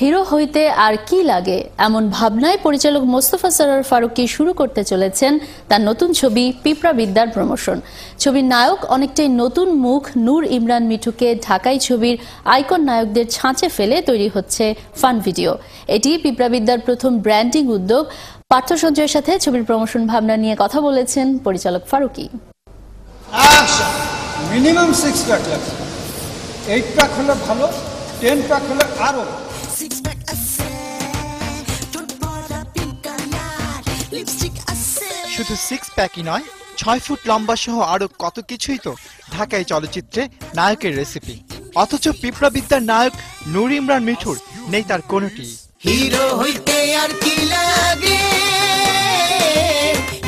Hero হইতে আর কি লাগে এমন ভাবনায় পরিচালক মোস্তফা সরোয়ার ফারুকী শুরু করতে চলেছেন তার নতুন ছবি পিঁপড়া বিদ্যার প্রমোশন। ছবির নায়ক অনেকটাই নতুন মুখ নূর ইমরান মিঠুকে ঢাকাই ছবির আইকন নায়কদের ছাঁচে ফেলে তৈরি হচ্ছে ফান ভিডিও। এটি পিঁপড়া বিদ্যার প্রথম ব্র্যান্ডিং উদ্যোগ। পার্থ সঞ্জয়ের সাথে ছবির প্রমোশন ভাবনা নিয়ে কথা বলেছেন পরিচালক ফারুকী। মিনিমাম 6 প্যাক লাগবে, 8 প্যাক হলে ভালো, 10 প্যাক হলে আরো। শুধু 6 প্যাকই নয়, 6 ফুট লম্বা সহ আরো কত কিছুই তো ঢাকাই চলচ্চিত্রে নায়কের রেসিপি। অথচ পিঁপড়া বিদ্যার নায়ক নূর ইমরান মিঠুর নেই তার কোনোটি। হিরো হইতে আর কি লাগে,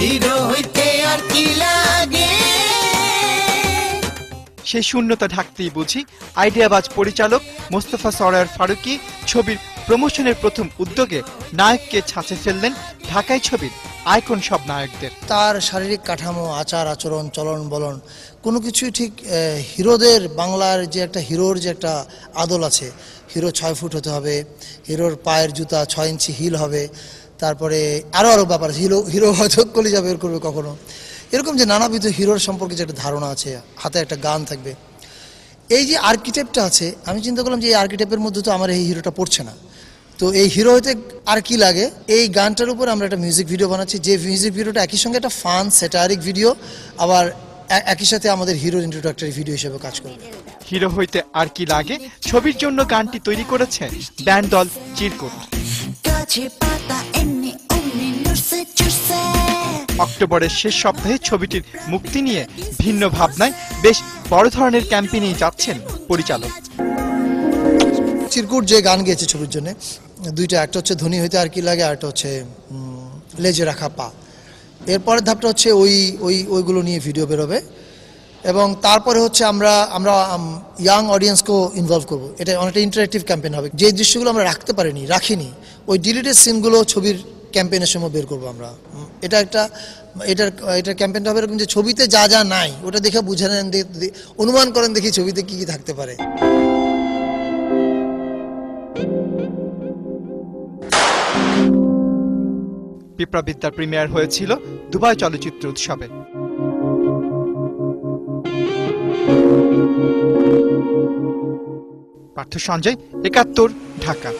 হিরো হইতে আর কি লাগে। সেই শূন্যতা ঢাকতেই বুঝি আইডিয়াবাজ পরিচালক মোস্তফা সরোয়ার ফারুকী ছবির প্রমোশনের প্রথম উদ্যোগে নায়ককে ছাঁচে ফেললেন ঢাকাই ছবির আইকন সব নায়কদের। তার শারীরিক কাঠামো, আচার আচরণ, চলন বলন কোনো কিছুই ঠিক হিরোদের, বাংলার যে একটা হিরোর যে একটা আদল আছে, হিরো 6 ফুট হতে হবে, হিরোর পায়ের জুতা 6 ইঞ্চি হিল হবে, তারপরে আরও ব্যাপার আছে, হিরো হয়তো কলিজা বের করবে কখনো, এরকম যে নানাবিধ হিরোর সম্পর্কে যে একটা ধারণা আছে, হাতে একটা গান থাকবে, এই যে আর্কিটেক্টটা আছে, আমি চিন্তা করলাম যে এই আর্কিটেক্টের মধ্যে তো আমার এই হিরোটা পড়ছে না। তো এই হিরো হইতে আর কি লাগে, এই গানটার উপর আমরা একটা মিউজিক ভিডিও বানাচ্ছি, যে মিউজিক ভিডিওটা একই সঙ্গে একটা ফান স্যাটারিক ভিডিও, আবার একই সাথে আমাদের হিরোর ইন্ট্রোডাক্টরি ভিডিও হিসেবে কাজ করবে। হিরো হইতে আর কি লাগে ছবির জন্য গানটি তৈরি করেছে ব্যান্ড দল চিরকুট। অক্টোবরের শেষ সপ্তাহে ছবিটির মুক্তি নিয়ে ভিন্ন ভাবনায় বেশ বড় ধরনের ক্যাম্পেইনেই যাচ্ছেন পরিচালক। চিরকুট যে গান গেয়েছে ছবির জন্য দুইটা, একটা হচ্ছে ধনী হইতে আর কি লাগে, আর একটা হচ্ছে লেজে রাখা পা। এরপরের ধাপটা হচ্ছে ওইগুলো নিয়ে ভিডিও বেরোবে, এবং তারপরে হচ্ছে আমরা ইয়াং অডিয়েন্সকেও ইনভলভ করবো। এটা অনেকটা ইন্টারেক্টিভ ক্যাম্পেইন হবে। যে দৃশ্যগুলো আমরা রাখিনি, ওই ডিলিটেড সিনগুলো ছবির ক্যাম্পেইনের সময় বের করবো আমরা। এটার ক্যাম্পেইনটা হবে এরকম যে ছবিতে যা যা নাই ওটা দেখে বুঝে নেন, অনুমান করেন দেখি ছবিতে কি কি থাকতে পারে। পিঁপড়া বিদ্যার প্রিমিয়ার হয়েছিল দুবাই চলচ্চিত্র উৎসবে। পার্থ সঞ্জয়, ৭১, ঢাকা।